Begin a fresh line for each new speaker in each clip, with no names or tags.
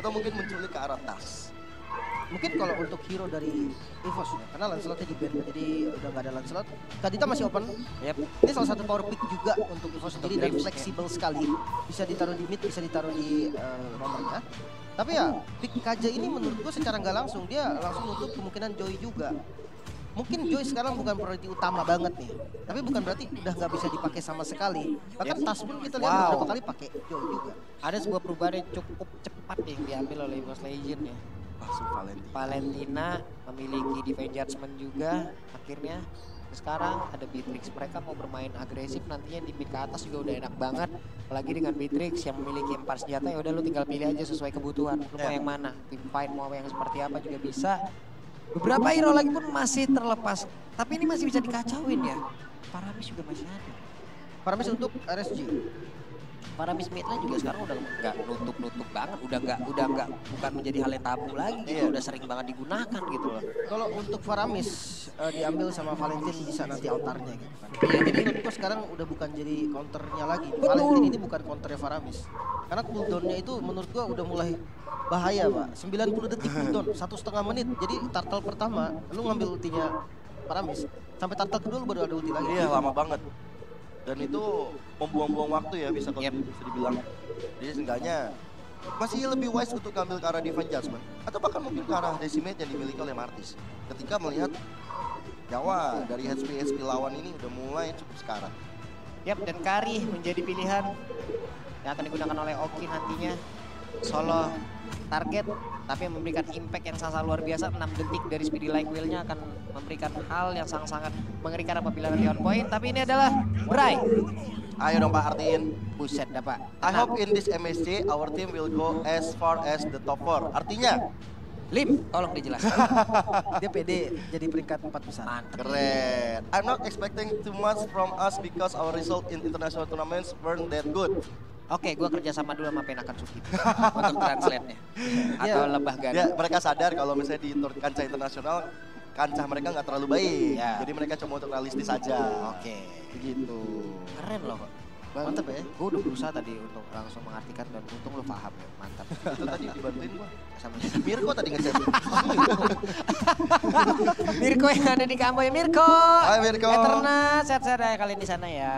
atau mungkin menculik ke arah tas.
Mungkin kalau untuk hero dari EVOS ya, karena Lancelotnya di ban, jadi udah nggak ada Lancelot. Kadita masih open.
Yep.
Ini salah satu power pick juga untuk EVOS sendiri dan fleksibel sekali. Bisa ditaruh di mid, bisa ditaruh di nomornya. Tapi ya, pick Kaja ini menurut gue secara nggak langsung, dia langsung nutup kemungkinan Joy juga. Mungkin Joy sekarang bukan priority utama banget nih. Tapi bukan berarti udah nggak bisa dipakai sama sekali. Bahkan tas pun kita lihat beberapa kali pakai Joy juga.
Ada sebuah perubahan yang cukup cepat yang diambil oleh EVOS Legend ya.
Masuk
Valentina memiliki Divine Judgment juga akhirnya. Sekarang ada Beatrix, mereka mau bermain agresif nantinya di mid ke atas juga udah enak banget. Apalagi dengan Beatrix yang memiliki 4 senjata, ya udah lu tinggal pilih aja sesuai kebutuhan. Lu mau yang mana? Team fight mau yang seperti apa juga bisa. Beberapa hero lagi pun masih terlepas, tapi ini masih bisa dikacauin ya. Paramis juga masih ada.
Paramis untuk RSG.
Paramis midnya juga sekarang udah nggak nutup banget, udah nggak bukan menjadi hal yang tabu lagi gitu, udah sering banget digunakan gitu loh.
Kalau untuk Faramis diambil sama Valentin bisa nanti altarnya gitu kan. Jadi menurutku sekarang udah bukan jadi counternya lagi. Valentin ini bukan counternya Faramis. Karena cooldownnya itu menurut gua udah mulai bahaya Pak. 90 detik cooldown, 1,5 menit. Jadi turtle pertama lu ngambil ultinya Faramis, sampai turtle kedua lu baru ada ulti lagi.
Iya, lama banget. Dan itu membuang-buang waktu ya bisa bisa dibilang. Jadi seenggaknya masih lebih wise untuk ambil ke arah Divine Judgment. Atau bahkan mungkin ke arah Decimate yang dimiliki oleh Martis. Ketika melihat nyawa dari HP lawan ini udah mulai cukup sekarat.
Yap, dan Kari menjadi pilihan yang akan digunakan oleh Oki nantinya. Solo target, tapi yang memberikan impact yang sangat luar biasa. 6 detik dari Speedy Like Will-nya akan memberikan hal yang sangat-sangat mengerikan apabila nanti on point. Tapi ini adalah Bray.
Ayo dong Pak artiin.
Buset dah Pak.
I hope in this MSC our team will go as far as the top 4. Artinya
Lim, tolong dijelaskan.
Dia pede jadi peringkat 4 besar.
Mantap.
keren. I'm not expecting too much from us because our result in international tournaments weren't that good.
Oke, gue kerja sama dulu sama Penakan Suki untuk translate-nya. Atau Lebah Gading.
Ya, mereka sadar kalau misalnya di kancah internasional, kancah mereka nggak terlalu baik.
Ya.
Jadi mereka cuma untuk realistis saja.
Oke.
Begitu.
Keren loh.
Mantap ya.
Gue udah berusaha tadi untuk langsung mengartikan dan untung lo paham ya. Mantap.
Itu tadi dibantuin gua.
Sama
Mirko tadi ngechat.
Mirko yang ada di Kamboya. Mirko.
Hai Mirko.
Eterna, sehat-sehat ya kalian di sana ya.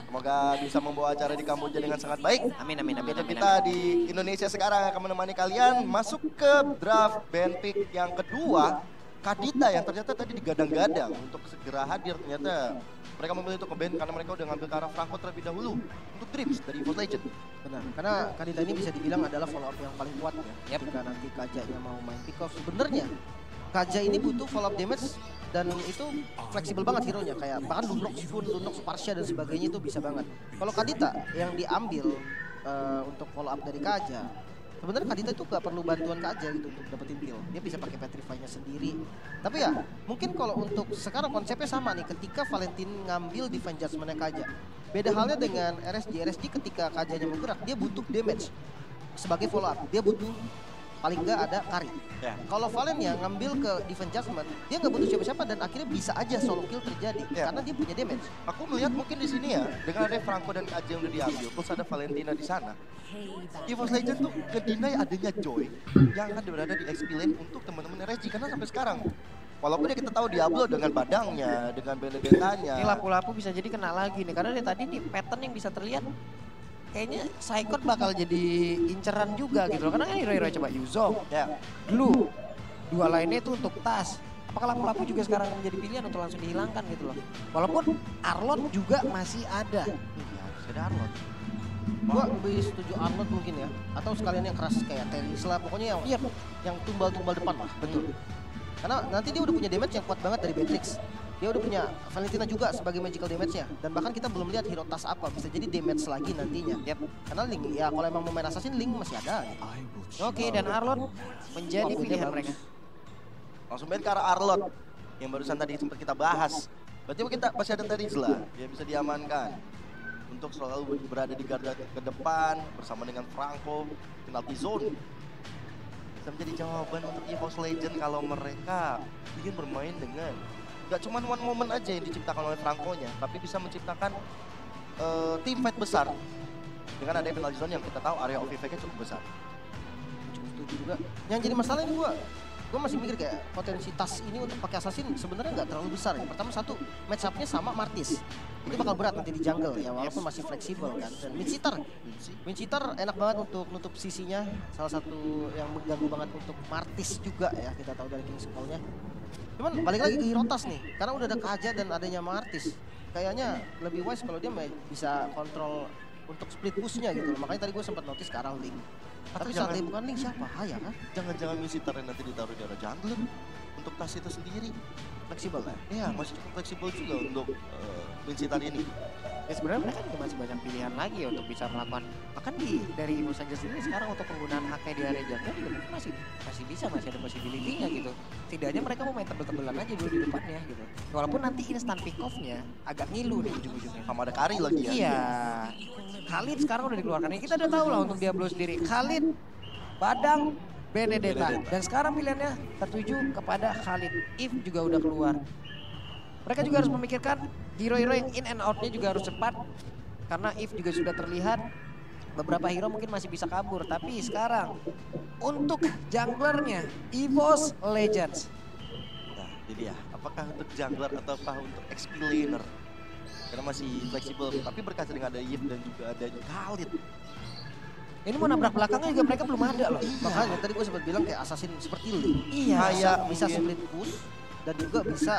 Semoga bisa membawa acara di Kamboja dengan sangat baik.
Amin, amin, amin, amin.
Kita di Indonesia sekarang akan menemani kalian masuk ke draft band pick yang kedua. Kadita yang ternyata tadi digadang-gadang untuk segera hadir, ternyata mereka memilih untuk nge-ban karena mereka udah ngambil ke arah Franco terlebih dahulu untuk Dreams dari EVOS Legend.
Benar, karena Kadita ini bisa dibilang adalah follow up yang paling kuat ya. Ketika nanti Kajanya mau main pick off, sebenarnya Kaja ini butuh follow up damage dan itu fleksibel banget hero-nya, kayak bahkan Lunox pun, Lunox Parsia dan sebagainya itu bisa banget. Kalau Kadita yang diambil untuk follow up dari Kaja, sebenarnya Kadita itu gak perlu bantuan Kaja gitu untuk dapetin kill. Dia bisa pakai Petrify-nya sendiri. Tapi ya, mungkin kalau untuk sekarang konsepnya sama nih, ketika Valentin ngambil Divine Judgment-nya Kaja. Beda halnya dengan RSG. RSG ketika Kajanya bergerak, dia butuh damage sebagai follow up. Dia butuh paling nggak ada Kari.
Ya.
Kalau Valen yang ngambil ke Divine Judgment, dia nggak butuh siapa-siapa dan akhirnya bisa aja solo kill terjadi karena dia punya damage.
Aku melihat mungkin di sini ya, dengan ada Franco dan Kaja yang udah diambil, plus ada Valentina di sana. EVOS Legend tuh ngedinai adanya Joy yang akan berada di XP lane untuk teman-teman RSG karena sampai sekarang. Walaupun ya kita tahu Diablo dengan badangnya, dengan benedetanya.
Ini lapu-lapu bisa jadi kena lagi nih, karena dari tadi nih pattern yang bisa terlihat kayaknya Saikot bakal jadi inceran juga gitu loh. Karena kan hero-hero coba Yuzong,
Ya.
Blue, dua lainnya itu untuk tas. Apakah lapu-lapu juga sekarang menjadi pilihan untuk langsung dihilangkan gitu loh. Walaupun Arlot juga masih ada.
Iya, harus ada Arlot.
Gua lebih setuju Arnold mungkin ya, atau sekalian yang keras kayak Teris lah, pokoknya yang tumbal-tumbal depan lah. Betul. Karena nanti dia udah punya damage yang kuat banget dari Beatrix. Dia udah punya Valentina juga sebagai magical damage-nya. Dan bahkan kita belum lihat hero tas apa, bisa jadi damage lagi nantinya. Karena Link, ya kalau emang mau main assassin, Link masih ada gitu.
Oke, dan Arlot menjadi pilihan mereka.
Langsung main ke arah Arlot yang barusan tadi sempat kita bahas. Berarti kita masih ada Teris lah yang bisa diamankan untuk selalu berada di garda ke depan bersama dengan Franco, penalty zone. Bisa menjadi jawaban untuk EVOS Legend kalau mereka ingin bermain dengan gak cuma one moment aja yang diciptakan oleh Franco-nya, tapi bisa menciptakan team fight besar dengan ada penalty zone yang kita tahu area of effect-nya cukup besar.
juga. Yang jadi masalah ini gue masih mikir kayak potensi tas ini untuk pakai assassin sebenarnya nggak terlalu besar ya. Pertama satu, match up-nya sama Martis. Ini bakal berat nanti di jungle ya, walaupun masih fleksibel kan. Dan Wind Cheater enak banget untuk nutup sisinya. Salah satu yang mengganggu banget untuk Martis juga ya, kita tahu dari King's Call-nya. Cuman balik lagi ke hero tas nih, karena udah ada Kaja dan adanya Martis. Kayaknya lebih wise kalau dia bisa kontrol untuk split push-nya gitu. Makanya tadi gue sempat notice ke arah Link. Tapi saat dia bukan Link siapa? Haya kan?
Jangan-jangan Wind yang nanti ditaruh di arah jungler untuk tas itu sendiri.
Fleksibel ya?
Iya, masih cukup fleksibel juga untuk Wind ini.
Ya sebenarnya mereka juga masih banyak pilihan lagi ya untuk bisa melakukan, bahkan dari Los Angeles sendiri sekarang untuk penggunaan hak di area jungle juga mungkin masih bisa, masih ada possibility-nya gitu. Setidaknya mereka mau main tebel-tebelan aja dulu di depannya gitu. Walaupun nanti instant pick off-nya agak ngilu di ujung-ujungnya.
Sama ada Kari lagi ya.
Iya, Khalid sekarang udah dikeluarkan. Kita udah tahu lah untuk Diablo sendiri. Khalid, Badang, Benedetta. Dan sekarang pilihannya tertuju kepada Khalid. If juga udah keluar. Mereka juga harus memikirkan hero-hero yang in and out-nya juga harus cepat. Karena If juga sudah terlihat beberapa hero mungkin masih bisa kabur. Tapi sekarang untuk junglernya EVOS Legends.
Nah, jadi ya, apakah untuk jungler ataukah untuk XP laner? Karena masih fleksibel, tapi berkaca dengan ada Yip dan juga ada Khalid.
Ini mau nabrak belakangnya juga mereka belum ada loh.
Makanya tadi gue sempat bilang kayak assassin seperti Link.
Iya.
Kayak bisa split push dan juga bisa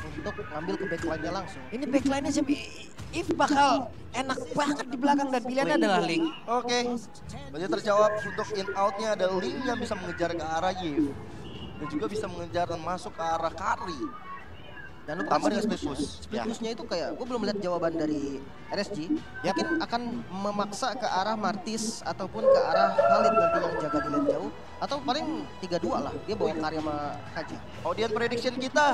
untuk ngambil ke backline-nya langsung.
Ini backline-nya sih If bakal enak banget di belakang dan pilihannya adalah Link.
Oke, berarti terjawab untuk in out-nya ada Link yang bisa mengejar ke arah Yip. Dan juga bisa mengejar dan masuk ke arah Kari.
Dan lu
tambah dengan
split
split push.
Split push-nya itu kayak gue belum lihat jawaban dari RSG. Mungkin akan memaksa ke arah Martis ataupun ke arah Khalid nanti yang jaga di lane jauh. Atau paling 3-2 lah, dia bawa Karya sama Kaja.
Audience prediction kita,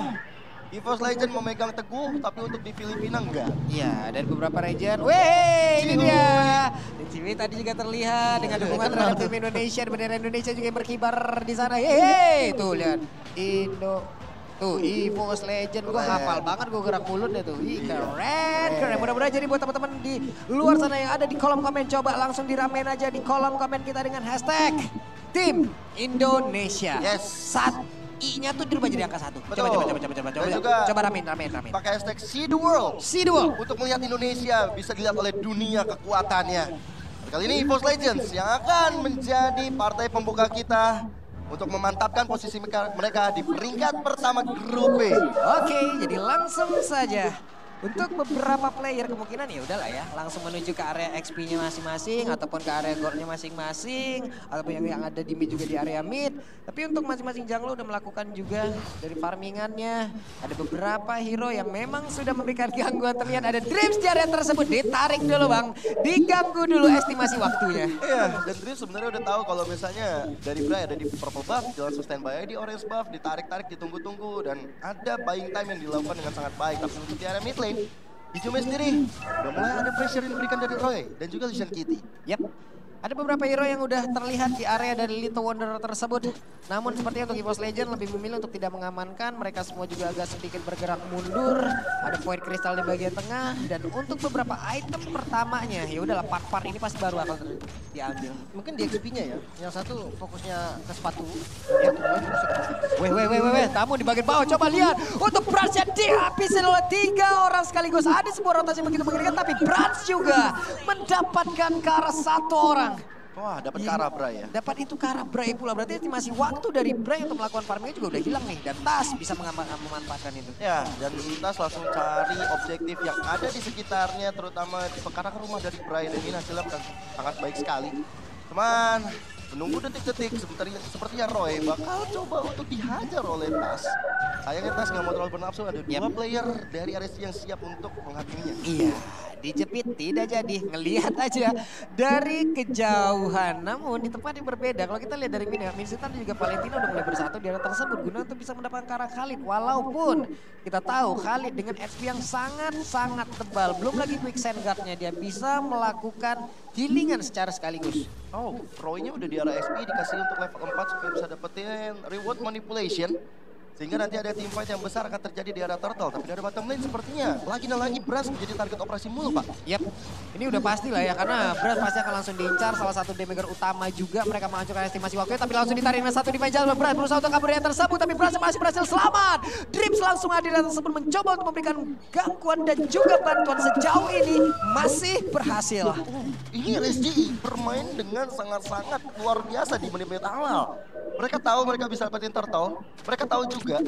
EVOS Legend memegang teguh, tapi untuk di Filipina enggak.
Iya, dari beberapa region. Weh, ini dia. Dan Ciwi tadi juga terlihat dengan dukungan terhadap tim Indonesia. Bendera Indonesia juga yang berkibar di sana. Yeay, tuh lihat. Indo. Tuh, EVOS Legend, gue hafal banget gue gerak mulutnya tuh. Ih, keren. Mudah-mudahan jadi buat teman-teman di luar sana yang ada di kolom komen, coba langsung diramein aja di kolom komen kita dengan hashtag Tim Indonesia.
Yes.
Saat I-nya tuh dirubah jadi angka 1.
Betul.
Coba.
juga
Coba ramein.
pakai hashtag See the World.
See the world.
Untuk melihat Indonesia bisa dilihat oleh dunia kekuatannya. Kali ini EVOS Legends yang akan menjadi partai pembuka kita untuk memantapkan posisi mereka di peringkat pertama grup B.
Oke, jadi langsung saja. Untuk beberapa player kemungkinan ya udahlah ya, langsung menuju ke area XP-nya masing-masing ataupun ke area gold-nya masing-masing ataupun yang ada di mid juga di area mid. Tapi untuk masing-masing jungler udah melakukan juga dari farmingannya. Ada beberapa hero yang memang sudah memberikan gangguan, terlihat ada Dreams di area tersebut. Ditarik dulu Bang, diganggu dulu estimasi waktunya.
Iya, dan Dreams sebenarnya udah tahu kalau misalnya dari Bray ada di purple buff, jalan sustain by di orange buff, ditarik-tarik, ditunggu-tunggu, dan ada buying time yang dilakukan dengan sangat baik. Tapi untuk di area mid lane, di Jume sendiri udah mulai ada pressure yang diberikan dari Roy dan juga Lucian Kitty.
Yap. Ada beberapa hero yang udah terlihat di area dari Little Wanderer tersebut. Namun sepertinya untuk EVOS Legend lebih memilih untuk tidak mengamankan. Mereka semua juga agak sedikit bergerak mundur. Ada Void Crystal di bagian tengah. Dan untuk beberapa item pertamanya, ya udahlah part-part ini pasti baru akan diambil.
Mungkin di XP-nya ya. Yang satu fokusnya ke sepatu.
Ya. Weh, tamu di bagian bawah. Coba lihat. Untuk Brans dihabisin oleh 3 orang sekaligus. Ada sebuah rotasi begitu mengerikan. Tapi Brans juga mendapatkan ke arah 1 orang.
Wah, dapat ke arah Bray ya.
Dapat itu ke arah Bray pula. Berarti estimasi waktu dari Bray untuk melakukan farming juga udah hilang nih. Dan Tas bisa memanfaatkan itu.
Ya, dan Tas langsung cari objektif yang ada di sekitarnya, terutama di pekarangan rumah dari Bray. Dan ini hasilnya sangat baik sekali. Cuman menunggu detik-detik sepertinya Roy bakal coba untuk dihajar oleh Tas. Sayangnya Tas nggak mau terlalu bernafsu, ada 2 player dari RSC yang siap untuk menghakiminya.
Iya, dijepit tidak jadi, ngelihat aja dari kejauhan. Namun di tempat yang berbeda, kalau kita lihat dari Minsitan dan juga Valentino udah mulai bersatu di area tersebut guna untuk bisa mendapatkan ke arah Khalid. Walaupun kita tahu Khalid dengan HP yang sangat-sangat tebal, belum lagi quick sand guard-nya, dia bisa melakukan healingan secara sekaligus.
Oh, Roy-nya udah di arah XP dikasih untuk level 4 supaya bisa dapetin reward manipulation. Sehingga nanti ada team fight yang besar akan terjadi di area turtle. Tapi dari bottom lane sepertinya lagi dan lagi Brass menjadi target operasi mulu, Pak.
Yap, ini udah pasti lah ya, karena Brass pasti akan langsung diincar, salah satu damager utama juga. Mereka menghancurkan estimasi waktunya, tapi langsung ditarik dengan satu defense jalur. Brass berusaha untuk kabur yang tersebut, tapi Brass masih berhasil selamat. Drips langsung hadir dan tersebut mencoba untuk memberikan gangguan dan juga bantuan. Sejauh ini masih berhasil.
Ini RSG bermain dengan sangat-sangat luar biasa di menit-menit awal. Mereka tahu mereka bisa dapetin turtle, mereka tahu juga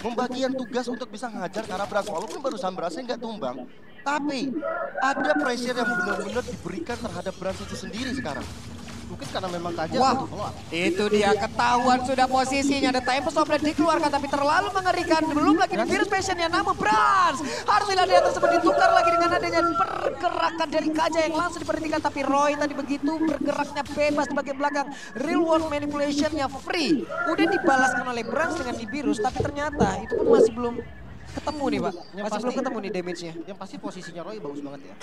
pembagian tugas untuk bisa ngajar karena Brass. Walaupun barusan Brassnya nggak tumbang, tapi ada pressure yang benar-benar diberikan terhadap Brass itu sendiri sekarang.
Mungkin karena memang Kaja
Wah,
butuh follow up.
itu dia ketahuan sudah posisinya. Ada Tempest of Blade dikeluarkan tapi terlalu mengerikan. Belum lagi di virus passionnya, namun Brass harus lihat dia tersebut ditukar lagi dengan adanya pergerakan dari Kaja yang langsung diperhentikan. Tapi Roy tadi begitu bergeraknya bebas di bagian belakang. Real world manipulationnya free. Udah dibalaskan oleh Brass dengan di virus, tapi ternyata itu pun masih belum ketemu nih, Pak. Masih belum ketemu nih damage-nya.
Yang pasti posisinya Roy bagus banget ya.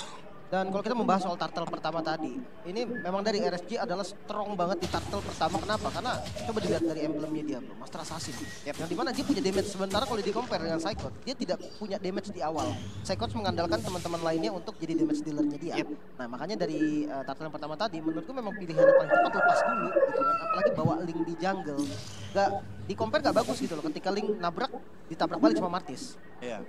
Dan kalau kita membahas soal turtle pertama tadi, ini memang dari RSG adalah strong banget di turtle pertama. Kenapa? Karena coba dilihat dari emblemnya dia, bro, Master Assassin. Yang dimana dia punya damage, sementara kalau di compare dengan Psychot, dia tidak punya damage di awal. Psychot mengandalkan teman-teman lainnya untuk jadi damage dealernya dia. Nah makanya dari turtle yang pertama tadi, menurutku memang pilihan yang paling tepat lepas dulu gitu kan. Apalagi bawa Link di jungle. Di compare gak bagus gitu loh, ketika Link nabrak, ditabrak balik sama Martis.
Iya.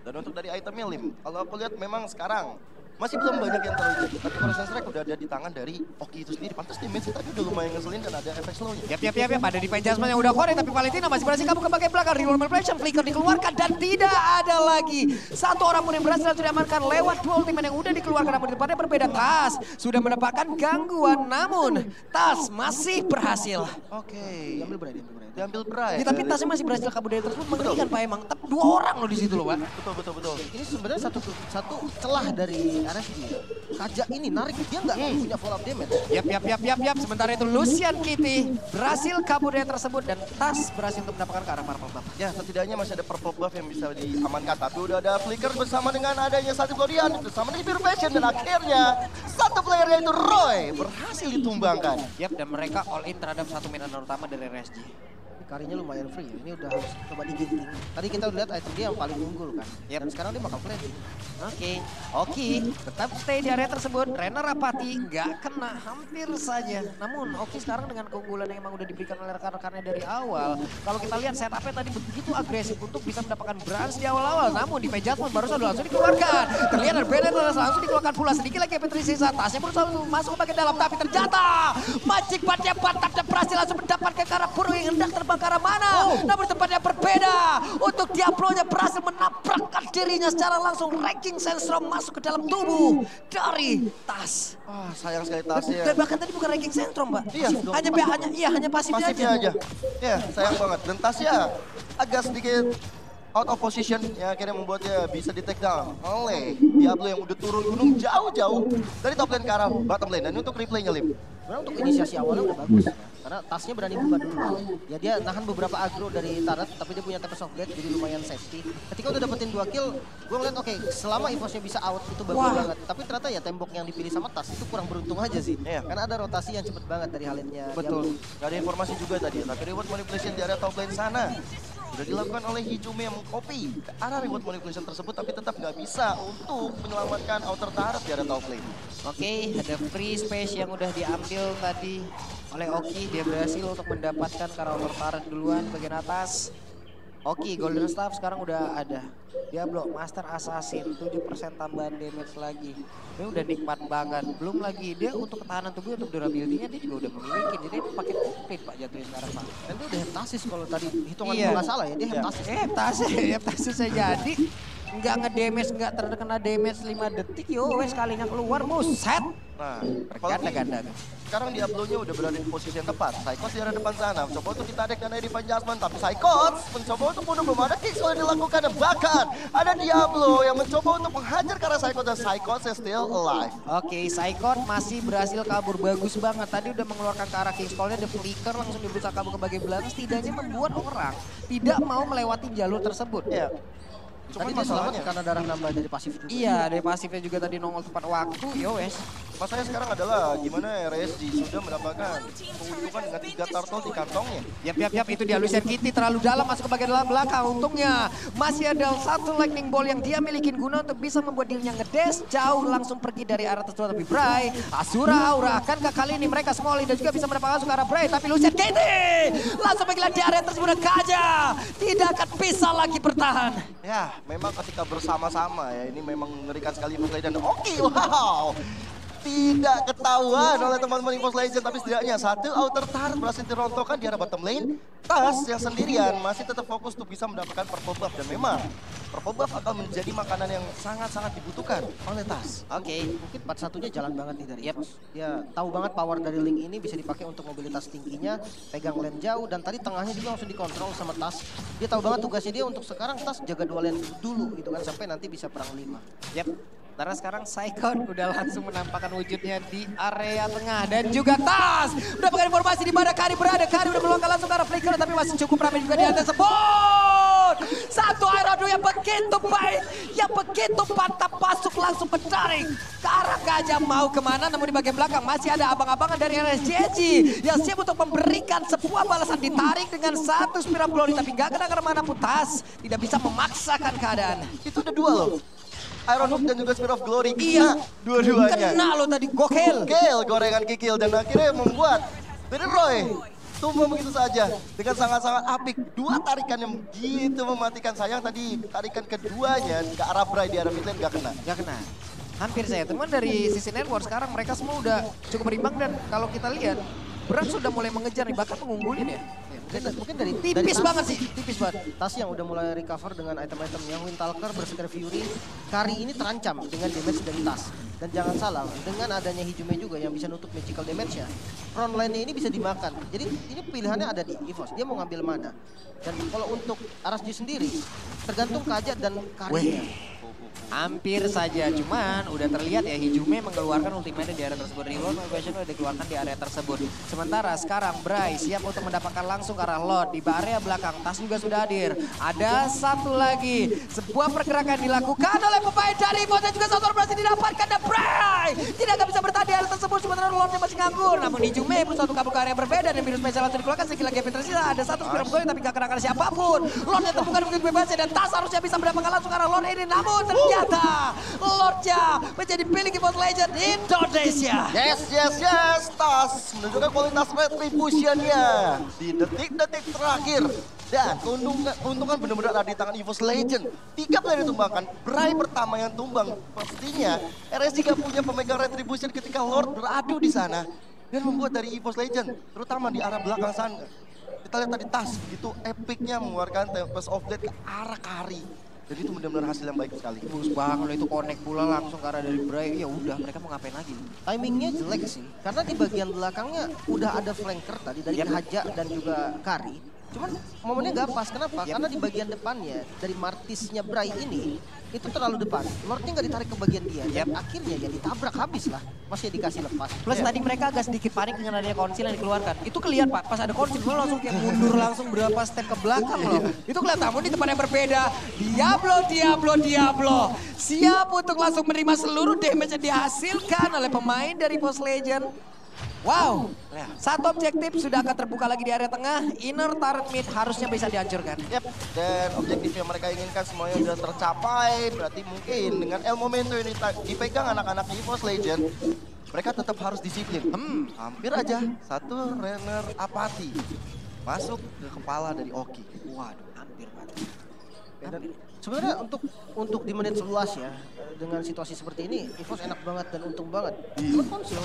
Dan untuk dari itemnya Lim, kalau aku lihat memang sekarang masih belum banyak yang terlalu jadi. Tapi Coruscant Strike udah ada di tangan dari Oki itu sendiri. Pantas damage tadi udah lumayan ngeselin dan ada efek slow-nya.
Yap. Ada defense Jasmine yang udah korek, tapi Valentina masih berhasil kabur ke bagian belakang. Real manipulation, flicker dikeluarkan dan tidak ada lagi satu orang pun yang berhasil diamankan lewat dua ultimate yang udah dikeluarkan. Namun di tempatnya berbeda, Tas sudah mendapatkan gangguan, namun Tas masih berhasil.
Oke.
Diambil berani.
Diambil Bright.
Ya, tapi Tasnya masih berhasil kabur dari tersebut, mengerikan Pak emang. Tapi dua orang loh di situ loh, Pak.
Betul.
Ini sebenarnya satu celah dari RSG. Kaja ini narik, dia nggak punya follow up damage.
Yap. Sementara itu Lucian Kitty berhasil kabur dari tersebut dan Tas berhasil untuk mendapatkan ke arah purple buff.
Ya, setidaknya masih ada purple buff yang bisa diamankan. Tapi udah ada flicker bersama dengan adanya satu Glorian, bersama dengan Pure Passion, dan akhirnya satu player yaitu Roy berhasil ditumbangkan.
Yap, dan mereka all in terhadap satu mid laner utama dari RSG.
Karinya lumayan free ya. Ini udah harus coba diginting. Tadi kita udah lihat item dia yang paling unggul kan.
Yep.
Dan sekarang dia bakal planting.
Oki tetap stay di area tersebut. Rena Rapati nggak kena, hampir saja. Namun Oki sekarang dengan keunggulan yang emang udah diberikan oleh rekan-rekannya dari awal. Kalau kita lihat setupnya tadi begitu agresif untuk bisa mendapatkan branch di awal-awal. Namun di Pejatman barusan langsung dikeluarkan. Terlihat ada Bennett langsung dikeluarkan pula. Sedikit lagi Petri sisa. Tasnya berusaha untuk masuk ke bagian dalam. Tapi ternyata Magic Batnya Batak dan berhasil langsung mendapatkan ke arah Puro yang hendak terbang ke arah mana. Namun tempatnya berbeda. Untuk Diablo-nya berhasil menabrakkan dirinya secara langsung. Ranking Sandstorm masuk ke dalam tubuh dari Tas.
Ah, sayang sekali Tasnya.
Dan bahkan tadi bukan Ranking Sandstorm, Mbak.
Iya,
hanya pasifnya
pasifnya aja. Ya, sayang banget. Dan Tasya agak sedikit out of position yang akhirnya membuatnya bisa di take down oleh Diablo yang udah turun gunung jauh-jauh dari top lane ke arah bottom lane. Dan untuk replaynya Lim,
Sebenarnya untuk inisiasi awalnya udah bagus ya. Karena Tasnya berani buka dulu. Ya dia nahan beberapa aggro dari turret, tapi dia punya Tempest of Blade jadi lumayan safety. Ketika udah dapetin 2 kill, gue ngeliat oke, selama Evosnya bisa out itu bagus banget. Tapi ternyata ya tembok yang dipilih sama Tas itu kurang beruntung aja sih.
Iya.
Karena ada rotasi yang cepet banget dari Halinnya.
Betul.
gak ada informasi juga tadi. Tapi reward manipulation di area top lane sana sudah dilakukan oleh Hijume yang mengcopy ke arah reward manipulation tersebut, tapi tetap nggak bisa untuk menyelamatkan outer turret di area top lane.
Oke, ada free space yang udah diambil tadi oleh Oki. Dia berhasil untuk mendapatkan counter turret duluan bagian atas. Oki, Golden Staff sekarang udah ada. Diablo, Master Assassin, 7% tambahan damage lagi. Ini udah nikmat banget. Belum lagi dia untuk ketahanan tubuh, untuk durability-nya dia juga udah memiliki. Jadi dia pakai complete Pak jatuhnya sekarang Pak.
Dan dia udah heptasis kalau tadi hitungan
Iya.
gue nggak salah ya, dia heptasis.
Heptasis saya jadi. Nggak nge-damage, nggak terkena damage 5 detik. Yo, wes kalinya keluar, muset.
Nah,
Ganda-ganda.
sekarang Diablo-nya udah berada di posisi yang tepat. Psychos di arah depan sana, mencoba untuk ditarik dan ada Divine Jasmine, tapi Psychos mencoba untuk bunuh, belum ada kick sudah dilakukan. Dan bahkan ada Diablo yang mencoba untuk menghajar ke arah Psychos, dan Psychos is still alive.
Oke, Psychot masih berhasil kabur. Bagus banget. Tadi udah mengeluarkan ke arah Kingstall-nya, ada flicker langsung berusaha kabur ke bagian belakang. Setidaknya membuat orang tidak mau melewati jalur tersebut.
Ya.
Tadi dia selamat karena darah nambah dari pasif juga.
Iya, dari pasifnya juga tadi nongol tepat waktu. Yo wes.
Masalahnya sekarang adalah gimana RSG sudah mendapatkan keuntungan dengan 3 turtle di kantongnya.
Yap, itu dia Lucian Kitty terlalu dalam masuk ke bagian dalam belakang. Untungnya masih ada satu lightning ball yang dia milikin guna untuk bisa membuat dirinya ngedes jauh langsung pergi dari arah tersebut. Tapi Bray, Asura Aura, akankah kali ini mereka Smolly dan juga bisa mendapatkan langsung ke arah Bray. Tapi Lucian Kitty langsung menggila di area tersebut dan Kaja tidak akan bisa lagi bertahan.
Ya, memang ketika bersama-sama ya, ini memang mengerikan sekali EVOS Legend. Oke, wow. Tidak ketahuan oleh teman-teman EVOS Legend, tapi setidaknya satu outer turret berhasil dirontokkan di arah bottom lane. Tas yang sendirian masih tetap fokus untuk bisa mendapatkan purple buff, dan memang purple buff akan menjadi makanan yang sangat-sangat dibutuhkan oleh Tas.
Oke, mungkin 4-1-nya jalan banget nih dari EVOS. Dia tahu banget power dari Link ini bisa dipakai untuk mobilitas tingginya, pegang lane jauh, dan tadi tengahnya juga langsung dikontrol sama Tas. Dia tahu banget tugasnya dia untuk sekarang Tas jaga 2 lane dulu gitu kan, sampai nanti bisa perang 5.
Yap. Karena sekarang Saikon udah langsung menampakkan wujudnya di area tengah. Dan juga Tas mendapatkan informasi di mana Kari berada. Kari udah meluangkan langsung ke arah Flicker, tapi masih cukup ramai juga di atas tersebut. Satu Aerodo yang begitu baik, yang begitu mantap masuk langsung bertaring ke arah Gajah. Mau kemana, namun di bagian belakang masih ada abang-abangan dari RSGG yang siap untuk memberikan sebuah balasan. Ditarik dengan satu Spiral Glory, tapi gak kena pun Tas tidak bisa memaksakan keadaan.
Itu udah 2 loh. Iron Hook dan juga Spirit of Glory. Iya, dua-duanya.
Kena lo tadi, gokil.
Gokil, gorengan kikil, dan akhirnya membuat Baron Roy tumbang begitu saja dengan sangat-sangat apik. 2 tarikan yang begitu mematikan. Sayang tadi tarikan keduanya ke arah Bray di arah mid lane gak kena.
Gak kena. Hampir saya. Teman dari sisi network sekarang mereka semua udah cukup berimbang, dan kalau kita lihat Bram sudah mulai mengejar nih, bahkan mengunggulin ya.
Mungkin dari
tipis banget sih, tipis banget.
Tas yang udah mulai recover dengan item-item yang Windtalker, Berserker Fury, Kari ini terancam dengan damage dari Tas. Dan jangan salah, dengan adanya Hijume juga yang bisa nutup magical damage-nya, front line-nya ini bisa dimakan. Jadi ini pilihannya ada di EVOS, dia mau ngambil mana. Dan kalau untuk RSG sendiri, tergantung Kaja dan Karinya.
Hampir saja, cuman udah terlihat ya Hijume mengeluarkan ultimate di area tersebut. Reload motivation udah dikeluarkan di area tersebut. Sementara sekarang Bray siap untuk mendapatkan langsung ke arah Lord. Di area belakang Tas juga sudah hadir. Ada satu lagi, sebuah pergerakan dilakukan oleh pemain dari EVOS dan juga satu berhasil didapatkan, dan Bray tidak akan bisa bertahan di area tersebut. Sementara Lordnya masih nganggur, namun Hijume pun satu kabur ke area berbeda dan virus spesial langsung dikeluarkan. Sekali lagi tersisa ada satu spiral goal tapi gak kena siapapun. Lordnya terbuka begitu bebasnya, dan Tas harusnya bisa mendapatkan langsung ke arah Lord ini, namun ternyata Lordnya menjadi milik EVOS Legend Indonesia.
Yes. Tas menunjukkan kualitas retribution-nya di detik-detik terakhir. Dan keuntungan benar-benar ada di tangan EVOS Legend. 3 player ditumbangkan, Bray pertama yang tumbang. Pastinya RSG gak punya pemegang retribution ketika Lord beradu di sana. Dan membuat dari EVOS Legend, terutama di arah belakang sana. Kita lihat tadi Tas, itu epicnya mengeluarkan Tempest of Death ke arah Kari. Jadi itu benar-benar hasil yang baik sekali.
Bagus banget loh, itu connect pula langsung ke arah dari Bray. Ya udah, mereka mau ngapain lagi?
Timingnya jelek sih, karena di bagian belakangnya udah ada flanker tadi dari Haja dan juga Kari. Cuman momennya gak pas, kenapa? Karena di bagian depannya, dari Martisnya Bray ini, itu terlalu depan. Lordnya gak ditarik ke bagian dia, dan akhirnya ya ditabrak habis lah. Masih dikasih lepas.
Plus tadi mereka agak sedikit panik dengan adanya konsil yang dikeluarkan. Itu kelihatan Pak, pas ada konsil lo langsung kayak mundur langsung berapa step ke belakang loh. Itu kelihatan, namun di tempat yang berbeda, Diablo siap untuk langsung menerima seluruh damage yang dihasilkan oleh pemain dari EVOS Legend. Wow, satu objektif sudah akan terbuka lagi di area tengah. Inner turret mid harusnya bisa dihancurkan.
Yep, dan objektif yang mereka inginkan semuanya sudah tercapai. Berarti mungkin dengan El Momento ini dipegang anak-anak EVOS Legend, mereka tetap harus disiplin. Hampir aja satu runner apati masuk ke kepala dari Oki. Waduh, hampir mati.
Sebenarnya untuk di menit 11 ya, dengan situasi seperti ini, EVOS enak banget dan untung banget. Cuma konsil.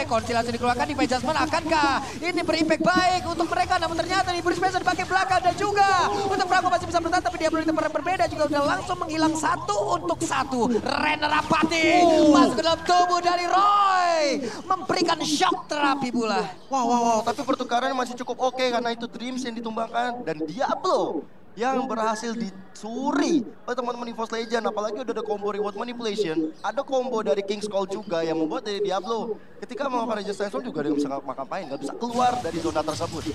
Konsil langsung dikeluarkan di Jasmine. Akankah ini berimpact baik untuk mereka? Namun ternyata di Brisbane dipakai belakang, dan juga untuk Franco masih bisa bertahan, tapi dia belum di tempat yang berbeda juga udah langsung menghilang 1 untuk 1. Renner Apati masuk ke dalam tubuh dari Roy, memberikan shock terapi pula.
Wow, tapi pertukaran masih cukup oke karena itu Dreams yang ditumbangkan dan Diablo yang berhasil dicuri oleh teman-teman EVOS Legend. Apalagi udah ada combo reward manipulation, ada combo dari King's Call juga yang membuat dari Diablo ketika melakukan Resistance juga dia bisa ngapain, nggak bisa keluar dari zona tersebut.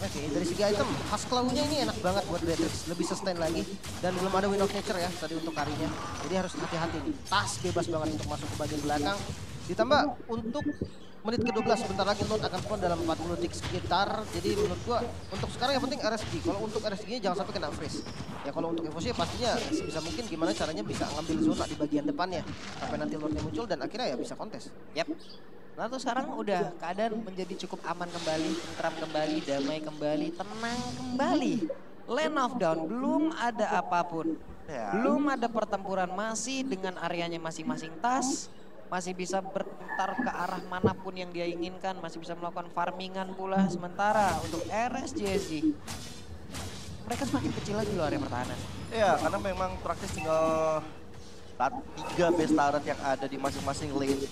Oke, dari segi item, khas claw-nya ini enak banget buat Beatrix, lebih sustain lagi. Dan belum ada Wind of Nature ya tadi untuk Karinya, jadi harus hati-hati nih. Tas bebas banget untuk masuk ke bagian belakang. Ditambah untuk menit ke-12 sebentar lagi Lord akan spawn dalam 40 detik sekitar. Jadi menurut gua untuk sekarang yang penting RSG. Kalau untuk RSG-nya jangan sampai kena freeze. Ya kalau untuk EVOS pastinya sebisa mungkin gimana caranya bisa ngambil zona di bagian depannya sampai nanti Lordnya muncul dan akhirnya ya bisa kontes.
Yap. Lalu sekarang udah keadaan menjadi cukup aman kembali, tentram kembali, damai kembali, tenang kembali. Land of Dawn belum ada apapun. Belum ada pertempuran, masih dengan areanya masing-masing tas. Masih bisa berputar ke arah manapun yang dia inginkan, masih bisa melakukan farmingan pula. Sementara untuk RSGSG, mereka semakin kecil lagi loh area pertahanan.
Ya, karena memang praktis tinggal 3 base turret yang ada di masing-masing lane.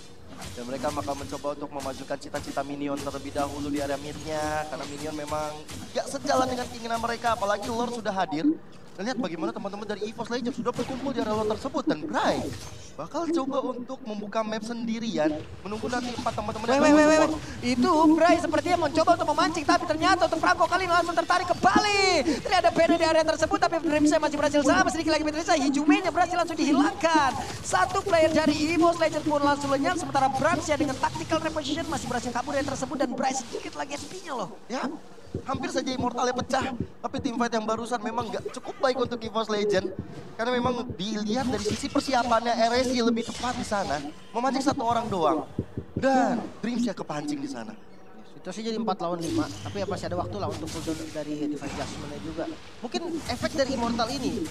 Dan mereka bakal mencoba untuk memajukan cita-cita minion terlebih dahulu di area mid-nya. Karena minion memang gak sejalan dengan keinginan mereka, apalagi Lord sudah hadir. Dan lihat bagaimana teman-teman dari EVOS Legends sudah berkumpul di area Lord tersebut. Dan Bray bakal coba untuk membuka map sendirian, menunggu nanti 4 teman-teman yang
Wait. Itu Bray sepertinya mencoba untuk memancing, tapi ternyata untuk Franco kali ini langsung tertarik kembali. Ternyata beda di area tersebut, tapi Dreamsnya masih berhasil sama. Sedikit lagi Petrisa, Hijumenya berhasil langsung dihilangkan. Satu player dari EVOS Legends pun langsung lenyap, sementara Bransya dengan tactical reposition masih berhasil kabur dari tersebut. Dan Bray sedikit lagi SP-nya loh.
Ya, hampir saja Immortalnya pecah. Tapi team fight yang barusan memang nggak cukup baik untuk EVOS Legend. Karena memang dilihat dari sisi persiapannya RSG lebih tepat di sana. Memancing 1 orang doang. Dan Dreamsnya kepancing di sana.
Itu sih jadi 4 lawan 5, tapi ya masih ada waktu lah untuk cooldown dari Divine Judgment-nya juga. Mungkin efek dari Immortal ini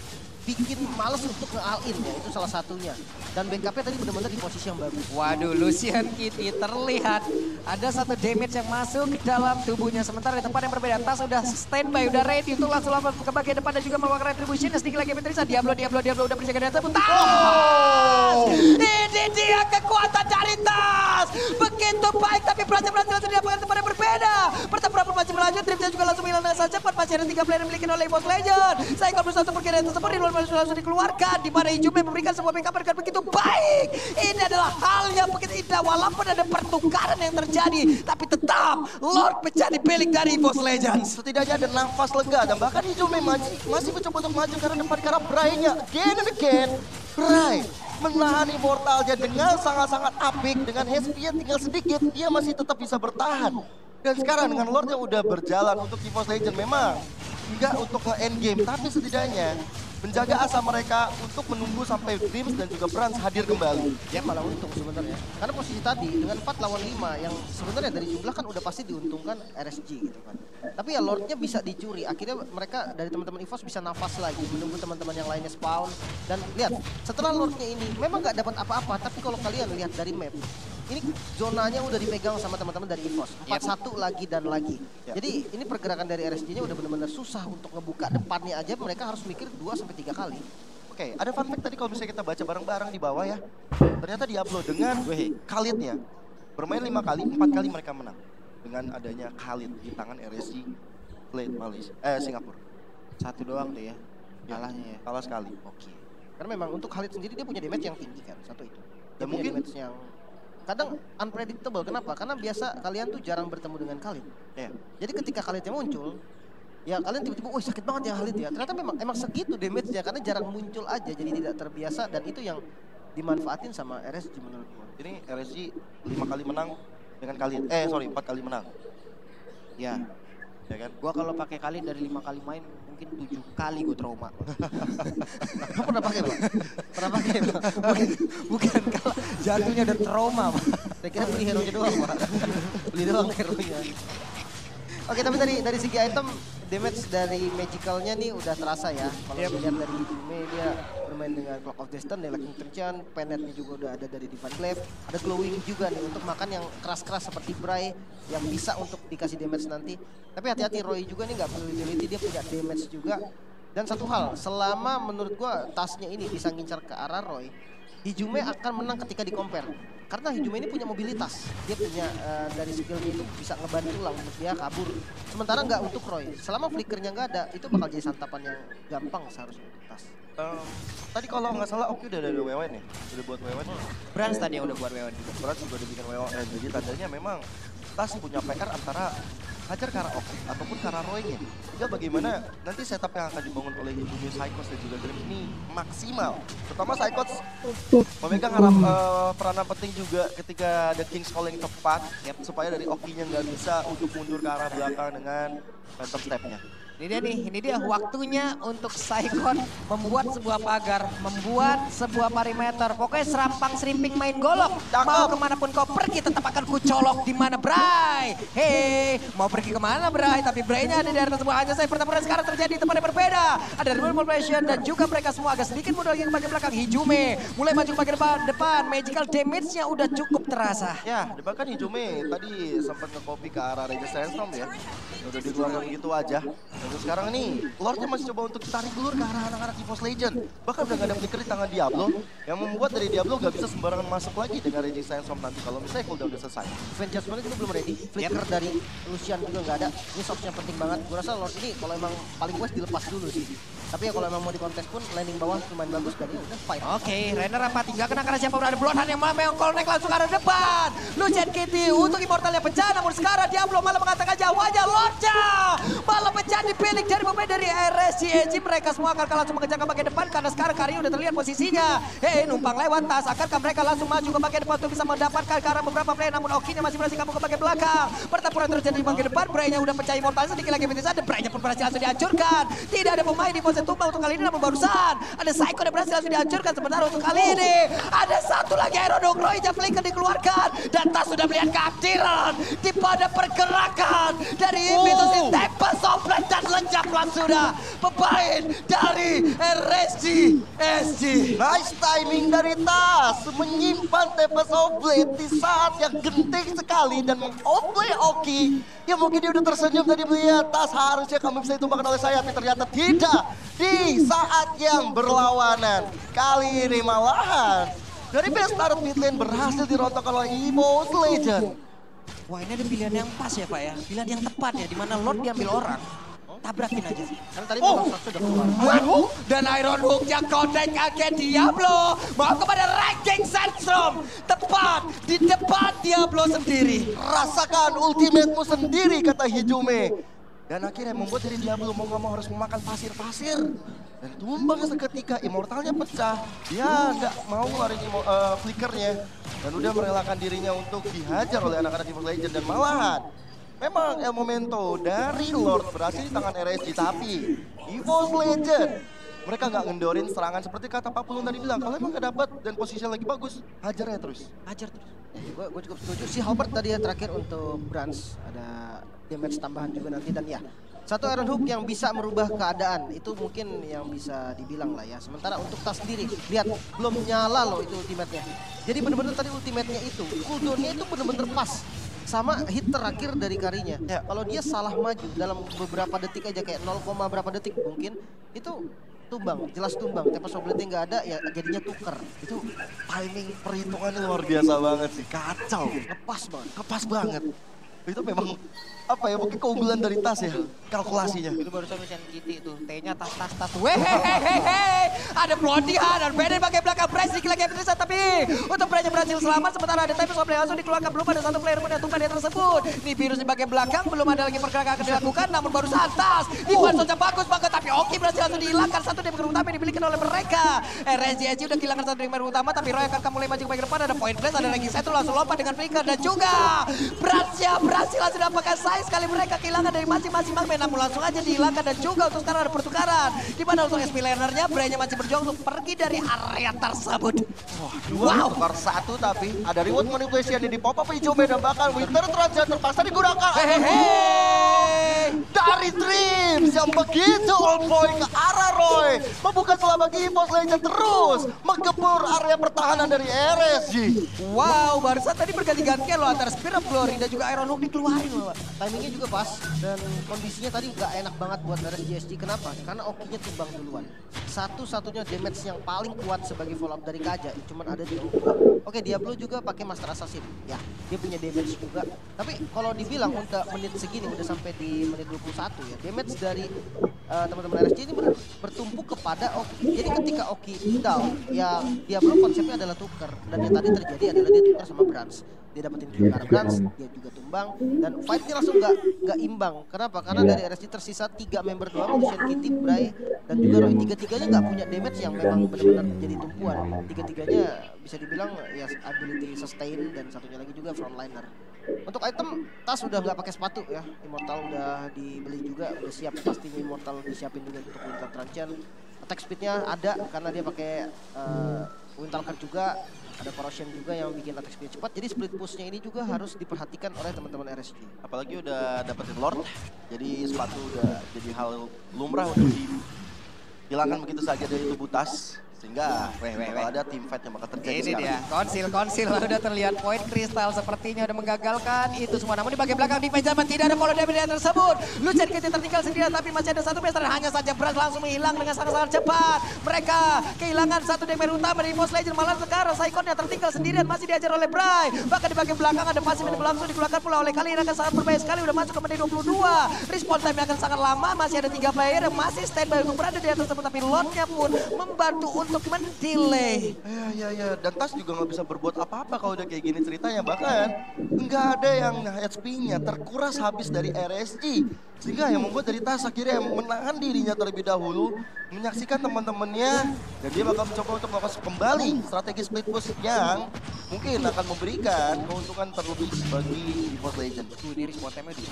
bikin males untuk nge-all-in ya, itu salah satunya. Dan backupnya tadi benar-benar di posisi yang bagus.
Waduh, Lucian Kitty terlihat ada satu damage yang masuk ke dalam tubuhnya. Sementara di tempat yang berbeda, Tas udah standby, udah ready untuk langsung lompat ke bagian depan dan juga melakukan retribution. Sedikit lagi Petrisa, Diablo udah berjaga di atas. Tas! Ini dia kekuatan dari Tas! Begitu baik, tapi berhasil langsung didapatkan tempat yang berbeda. Pertempuran masih berlanjut, Dreamsnya juga langsung hilang dengan sangat cepat. Masih ada 3 player yang dimiliki oleh EVOS Legend. Saya kalau berusaha untuk pergi dari tersebut, langsung dikeluarkan. Di mana Hijumi memberikan sebuah backup dengan begitu baik. Ini adalah hal yang begitu indah. Walaupun ada pertukaran yang terjadi, tapi tetap Lord menjadi milik dari EVOS Legends.
Setidaknya ada nafas lega dan bahkan Hijumi masih mencoba untuk maju karena depan ke arah Bray-nya. Again and again, Bray menahan Immortalnya dengan sangat-sangat apik. Dengan HP-nya tinggal sedikit, dia masih tetap bisa bertahan. Dan sekarang dengan Lord yang udah berjalan untuk EVOS Legend memang enggak untuk nge-end game, tapi setidaknya menjaga asa mereka untuk menunggu sampai Dreams dan juga Brans hadir kembali.
Ya malah untung sebenarnya. Karena posisi tadi dengan 4 lawan 5 yang sebenarnya dari jumlah kan udah pasti diuntungkan RSG gitu kan. Tapi ya Lordnya bisa dicuri. Akhirnya mereka dari teman-teman EVOS bisa nafas lagi menunggu teman-teman yang lainnya spawn. Dan lihat setelah Lordnya ini memang nggak dapat apa-apa. Tapi kalau kalian lihat dari map, ini zonanya udah dipegang sama teman-teman dari EVOS. 4-1 lagi dan lagi. Jadi ini pergerakan dari RSG-nya udah benar-benar susah untuk ngebuka depannya aja. Mereka harus mikir 2-3 kali.
Oke, ada fun fact tadi kalau misalnya kita baca bareng-bareng di bawah ya. Ternyata Diablo dengan Khalid-nya bermain 5 kali, 4 kali mereka menang. Dengan adanya Khalid di tangan RSG Blade Malaysia, Singapura.
Satu doang tuh ya, kalahnya ya.
Kalah sekali.
Oke.
Karena memang untuk Khalid sendiri dia punya damage yang tinggi kan, satu itu.
Dan
Dia punya
mungkin
damage yang kadang unpredictable. Kenapa? Karena biasa kalian tuh jarang bertemu dengan Khalid.
ya,
Jadi ketika Khalidnya muncul, ya kalian tiba-tiba, wah sakit banget ya Khalid ya. Ternyata memang segitu damage-nya karena jarang muncul aja, jadi tidak terbiasa dan itu yang dimanfaatin sama RSG menurut gua.
ini RSG 5 kali menang dengan Khalid. 4 kali menang.
Ya,
Ya kan?
gua kalau pakai kali dari 5 kali main mungkin 7 kali gue trauma.
Kamu pernah pakai Pak? Pernah pakai Pak?
Bukan kalau jatuhnya udah trauma, Pak.
Saya kira beli hero-nya doang Pak. Beli doang hero-nya. Oke, tapi dari segi item damage dari magicalnya nih udah terasa ya. Kalau dilihat dari Hijime dia bermain dengan Clock of Destiny, Electric Tension, Penetnya juga udah ada dari Divine Glaive, ada Glowing juga nih untuk makan yang keras-keras seperti Bray yang bisa untuk dikasih damage nanti. Tapi hati-hati Roy juga nih nggak perlu utility, dia punya damage juga. Dan satu hal, selama menurut gua tasnya ini bisa ngincar ke arah Roy, Hijime akan menang ketika di compare. Karena Hijime ini punya mobilitas, dia punya dari skillnya itu bisa ngebantu lah untuk dia kabur. Sementara nggak untuk Roy, selama flickernya nggak ada, itu bakal jadi santapan yang gampang seharusnya untuk tas.
Tadi kalau nggak salah Oki udah ada WWN ya? Udah buat WWN.
Brans tadi yang udah buat WWN juga.
Brans juga udah bikin WWN. Jadi tandanya memang Tas punya PR antara hajar ke arah Oki ataupun ke arah Roy-nya. Tinggal bagaimana nanti setup yang akan dibangun oleh Hijumi, Psychos dan juga Grim ini maksimal. Terutama Psychos memegang peranan penting juga ketika ada King's Call yang tepat, supaya dari Oki-nya nggak bisa untuk mundur ke arah belakang dengan Phantom Step-nya.
Ini dia waktunya untuk Saikon membuat sebuah pagar, membuat sebuah perimeter. Pokoknya serampang serimping main golok. Mau kemanapun kau pergi tetap akan kucolok di mana Bray. Hei, mau pergi kemana Bray? Tapi Bray-nya ada di atas sebuah hanya saya pertempuran sekarang terjadi di tempat yang berbeda. Ada Rebel Population dan juga mereka semua agak sedikit mundur lagi ke bagian belakang. Hijume mulai maju ke bagian depan. Magical damage-nya udah cukup terasa.
Ya, bahkan Hijume tadi sempat nge-copy ke arah Resistance Storm ya. Udah dikeluarkan gitu aja. Terus sekarang ini Lordnya masih coba untuk tarik ulur ke arah anak-anak EVOS Legend. Bahkan udah gak ada flicker di tangan Diablo yang membuat dari Diablo gak bisa sembarangan masuk lagi dengan Raging Sandstorm nanti kalau misalnya cooldown udah selesai.
Event Judgment juga belum ready. Flicker dari Lucian juga nggak ada. Ini source-nya penting banget. Gue rasa Lord ini kalau emang paling west dilepas dulu sih. Tapi ya kalau emang mau dikontes pun landing bawah lumayan bagus dan ya udah fight.
Oke, Renner apa tinggal kena karena siapa berada Bloodhound yang malah meongkol naik langsung ke arah depan. Lucian Kitty untuk Immortalnya pecah, namun sekarang Diablo malah mengatakan jawabnya Lordnya malah pecah dipilih dari pemain dari RSGG. Mereka semua akan langsung mengejar ke bagian depan karena sekarang Kari udah terlihat posisinya. Numpang lewat tas, akankah mereka langsung maju ke bagian depan untuk bisa mendapatkan ke arah beberapa player, namun Oki-nya masih berhasil kabur ke bagian belakang. Pertempuran terjadi di bagian depan, Bray-nya udah pecah Immortal sedikit lagi Vintage dan Bray-nya pun berhasil langsung dihancurkan. Tidak ada pemain di pose tumbang untuk kali ini, namun barusan ada Psycho yang berhasil langsung dihancurkan. Sementara untuk kali ini ada satu lagi Iron Dog Roy-nya flicker dikeluarkan dan tas sudah melihat kehadiran di pada pergerakan dari Invictus in Tempest of Blade dan lenyaplah sudah pemain dari RSGSG.
Nice timing dari Tas menyimpan Tempest of Blade di saat yang genting sekali dan meng-outplay Oki. Ya mungkin dia udah tersenyum tadi melihat Tas harusnya kamu bisa ditumbangkan oleh saya, tapi ternyata tidak di saat yang berlawanan. Kali ini malahan dari best start mid lane berhasil dirontokkan oleh EVOS Legend.
Wah, ini ada pilihan yang pas ya Pak ya, pilihan yang tepat ya, dimana Lord diambil orang. Tabrakin aja.
Karena tadi memang sudah keluar.
Waduh, dan Iron Hook yang connect ke Diablo. Mau kepada Raging Sandstorm. Tepat di depan Diablo sendiri.
Rasakan ultimate-mu sendiri, kata Hijume. Dan akhirnya membuat dari Diablo mau gak mau harus memakan pasir-pasir. Dan tumbang seketika, Immortalnya pecah. Dia nggak mau ngeluarin flickernya. Dan udah merelakan dirinya untuk dihajar oleh anak-anak EVOS Legend. Dan malahan memang El Momento dari Lord berhasil di tangan RSG, tapi EVOS Legend mereka nggak ngendorin serangan seperti kata Pak Pulung tadi bilang. Kalau emang nggak dapat dan posisinya lagi bagus, hajar ya terus.
Hajar terus.
Gue cukup setuju. Si Halberd tadi ya terakhir untuk Brans ada damage tambahan juga nanti dan ya. Satu Iron Hook yang bisa merubah keadaan itu mungkin yang bisa dibilang lah ya. Sementara untuk Tas sendiri, lihat belum nyala loh itu ultimate-nya. Jadi bener-bener tadi ultimate-nya itu, cooldown-nya itu bener-bener pas sama hit terakhir dari Karinya. Ya, kalau dia salah maju dalam beberapa detik aja kayak 0, berapa detik mungkin itu tumbang, jelas tumbang. Tempest of Blade nggak ada ya jadinya tuker.
Itu timing perhitungannya luar biasa banget sih, kacau. Ngepas banget. Itu memang apa ya, mungkin keunggulan dari Tas ya, kalkulasinya.
Itu barusan Lucian Kitty itu, T-nya tas. Wehehehehe, ada Blondihan dan Beden bagian belakang Bryce sedikit lagi bisa, tapi untuk Bryce berhasil selamat. Sementara ada Tempest of Blade langsung dikeluarkan, belum ada satu player pun yang tumbang dia tersebut. Nih virus di bagian belakang, belum ada lagi pergerakan akan dilakukan, namun barusan Tas Ivan saja bagus banget, tapi Oki berhasil langsung dihilangkan. Satu dari utama yang dimiliki oleh mereka. RSGSG udah kehilangan satu dari utama, tapi Roy akan mulai maju ke bagian depan. Ada point place, ada Raging Sandstorm langsung lompat dengan flicker dan juga Bransnya berhasil langsung dapatkan sayang sekali mereka kehilangan dari masing-masing main, namun langsung aja dihilangkan. Dan juga untuk sekarang ada pertukaran di mana untuk SP lanernya Bray-nya masih berjuang untuk pergi dari area tersebut.
Wow, tukar satu tapi ada reward manipulation di pop up Hijume dan bahkan Winter Transit terpaksa digunakan. Dari Dreams yang begitu on point ke arah Roy, membuka celah bagi EVOS Legend terus menggempur area pertahanan dari RSG.
Wow, barusan tadi berganti-gantian loh antara Spear of Glory dan juga Iron Hook dikeluarin loh.
Timingnya juga pas dan kondisinya tadi nggak enak banget buat RSGSG. Kenapa? Karena Oki-nya tumbang duluan. Satu-satunya damage yang paling kuat sebagai follow up dari Kaja cuman ada di Oki. Oke, Diablo juga pakai Master Assassin. Ya, dia punya damage juga. Tapi kalau dibilang udah menit segini, udah sampai di menit 21 ya, damage dari teman-teman RSG ini bertumpu kepada Oki. Jadi ketika Oki down, ya Diablo konsepnya adalah tuker. Dan yang tadi terjadi adalah dia tuker sama Brans. dia dapetin kill ke arah Brans, dia juga tumbang dan fightnya langsung nggak imbang. Kenapa? Karena dari RSG tersisa 3 member doang, Lucian, Kitty, Bray dan juga Roy. Tiga-tiganya nggak punya damage yang memang benar-benar jadi tumpuan. Tiga-tiganya bisa dibilang ya ability sustain dan satunya lagi juga frontliner. Untuk item, Tas udah nggak pakai sepatu ya. Immortal udah dibeli juga, udah siap pastinya Immortal disiapin juga untuk Winter Truncheon. Attack speednya ada karena dia pakai Windtalker juga, ada Corrosion juga yang bikin attack speed cepat. Jadi split pushnya ini juga harus diperhatikan oleh teman-teman RSG.
Apalagi udah dapetin Lord, jadi sepatu udah jadi hal lumrah untuk dihilangkan begitu saja dari tubuh Tas. Sehingga bakal ada team fight yang bakal terjadi
Ini dia, konsil udah terlihat poin kristal sepertinya udah menggagalkan itu semua. Namun di bagian belakang defense zaman tidak ada follow damage tersebut. Lucian Kitty tertinggal sendirian tapi masih ada satu master. Hanya saja Brans langsung menghilang dengan sangat-sangat cepat. Mereka kehilangan satu damage utama dari EVOS Legends. Malah sekarang Saikonnya tertinggal sendirian masih diajar oleh Bray. Bahkan di bagian belakang ada pasif yang langsung dikeluarkan pula oleh kali ini akan sangat berbahaya sekali. Udah masuk ke menit 22. Respawn time akan sangat lama. Masih ada 3 player yang masih standby untuk berada di atas tersebut. Tapi Lordnya pun membantu untuk mendelay.
Ya, dan Tas juga nggak bisa berbuat apa-apa kalau udah kayak gini ceritanya. Bahkan nggak ada yang HP-nya terkuras habis dari RSG. Sehingga yang membuat dari Tas akhirnya menahan dirinya terlebih dahulu, menyaksikan teman-temannya, dan dia bakal mencoba untuk melakukan kembali strategi split push yang mungkin akan memberikan keuntungan terlebih bagi EVOS Legends.
Ini respawn time-nya di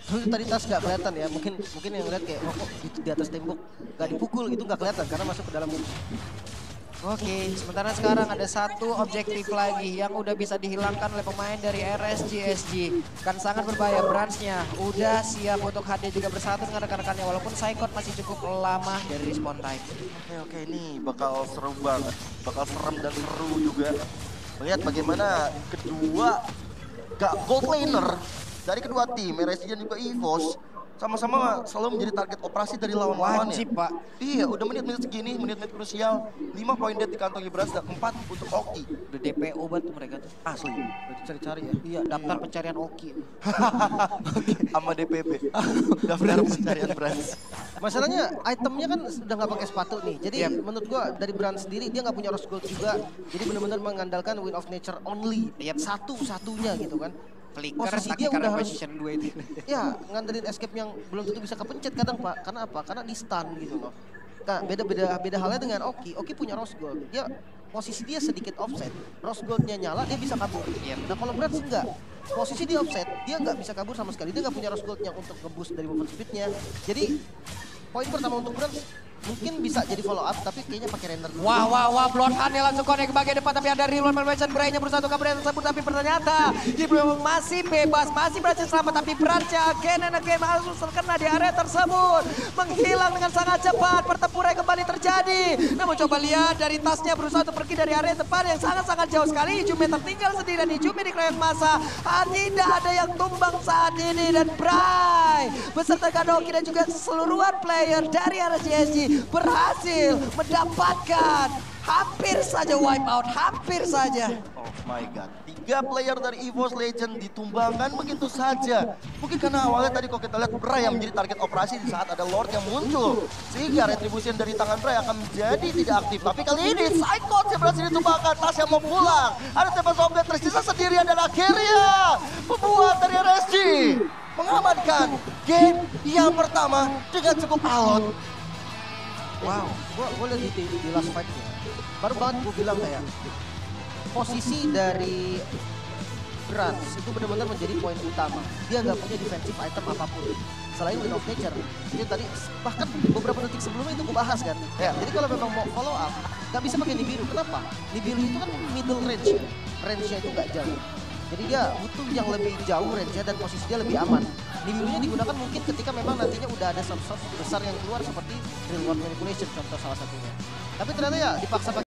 Tadi Tas nggak kelihatan ya, mungkin yang lihat kayak kok di atas tembok nggak dipukul gitu nggak kelihatan karena masuk ke dalam.
Oke, sementara sekarang ada satu objektif lagi yang udah bisa dihilangkan oleh pemain dari RSGSG. Kan sangat berbahaya, Bransnya udah siap untuk HD juga bersatu dengan rekan-rekannya walaupun Saikot masih cukup lama dari respawn time.
Oke, ini bakal seru banget, bakal serem dan seru juga. Melihat bagaimana kedua gold laner dari kedua tim, RSG dan juga EVOS, sama-sama selalu menjadi target operasi dari lawan-lawannya.
Wajib, Pak.
Iya, udah menit-menit segini, menit-menit krusial. 5 poin dead dikantongi Brans dan 4 untuk Oki.
Udah DPO banget tuh mereka tuh.
Asli.
Berarti cari-cari ya.
Iya, daftar pencarian Oki.
Sama DPB. Daftar pencarian Brans.
Masalahnya itemnya kan sudah nggak pakai sepatu nih. Jadi menurut gua dari brand sendiri dia nggak punya rose gold juga. Jadi benar-benar mengandalkan Wind of Nature only. Satu-satunya gitu kan.
Flicker,
Posisi
tapi
dia
karena
udah harus
position 2 itu.
ya ngandelin escape yang belum tentu bisa kepencet kadang Pak. Karena apa? Karena di stun gitu loh. Nah, beda halnya dengan Oki. Oki punya rose gold. Dia posisi dia sedikit offset. Rose goldnya nyala, dia bisa kabur. Nah, kalau Brand enggak. Posisi dia offset, dia nggak bisa kabur sama sekali. Dia nggak punya rose gold yang untuk nge-boost dari movement speednya. Jadi poin pertama untuk Brand mungkin bisa jadi follow up, tapi kayaknya pakai render dulu.
Wah, Bloodhound langsung connect ke bagian depan, tapi ada reload Malvation Bray-nya berusaha untuk kabur tersebut, tapi ternyata dia belum masih bebas, masih berhasil selamat, tapi Brand-nya again and again harus terkena di area tersebut, menghilang dengan sangat cepat, pertempuran kembali terjadi. Namun coba lihat dari tasnya berusaha untuk pergi dari area depan yang sangat-sangat jauh sekali. Ijume tertinggal sendirian, Ijume dikeroyok masa, tidak ada yang tumbang saat ini, dan Bray beserta Kadoki dan juga keseluruhan player dari RSGSG berhasil mendapatkan hampir saja wipe out, hampir saja.
Oh my god, 3 player dari EVOS Legends ditumbangkan begitu saja. Mungkin karena awalnya tadi kalau kita lihat Bray yang menjadi target operasi di saat ada Lord yang muncul, sehingga retribution dari tangan Bray akan menjadi tidak aktif. Tapi kali ini Saikot yang berhasil ditumbangkan, Tas yang mau pulang, ada Tebas Ombet tersisa sendirian, dan akhirnya membuat dari RSG mengamankan game yang pertama dengan cukup alot.
Wow, gua lihat di last fight-nya. Baru banget gue bilang kayak posisi dari Brans itu benar-benar menjadi poin utama. Dia nggak punya defensive item apapun selain Wind of Nature. Jadi tadi bahkan beberapa detik sebelumnya itu gue bahas kan. Ya, jadi kalau memang mau follow up nggak bisa pakai Nibiru. Kenapa? Nibiru itu kan middle range, range-nya itu nggak jauh. Jadi dia butuh yang lebih jauh range-nya dan posisi dia lebih aman. Nibirunya digunakan mungkin ketika memang nantinya udah ada sub besar yang keluar seperti Real World Manipulation contoh salah satunya. Tapi ternyata ya dipaksa pakai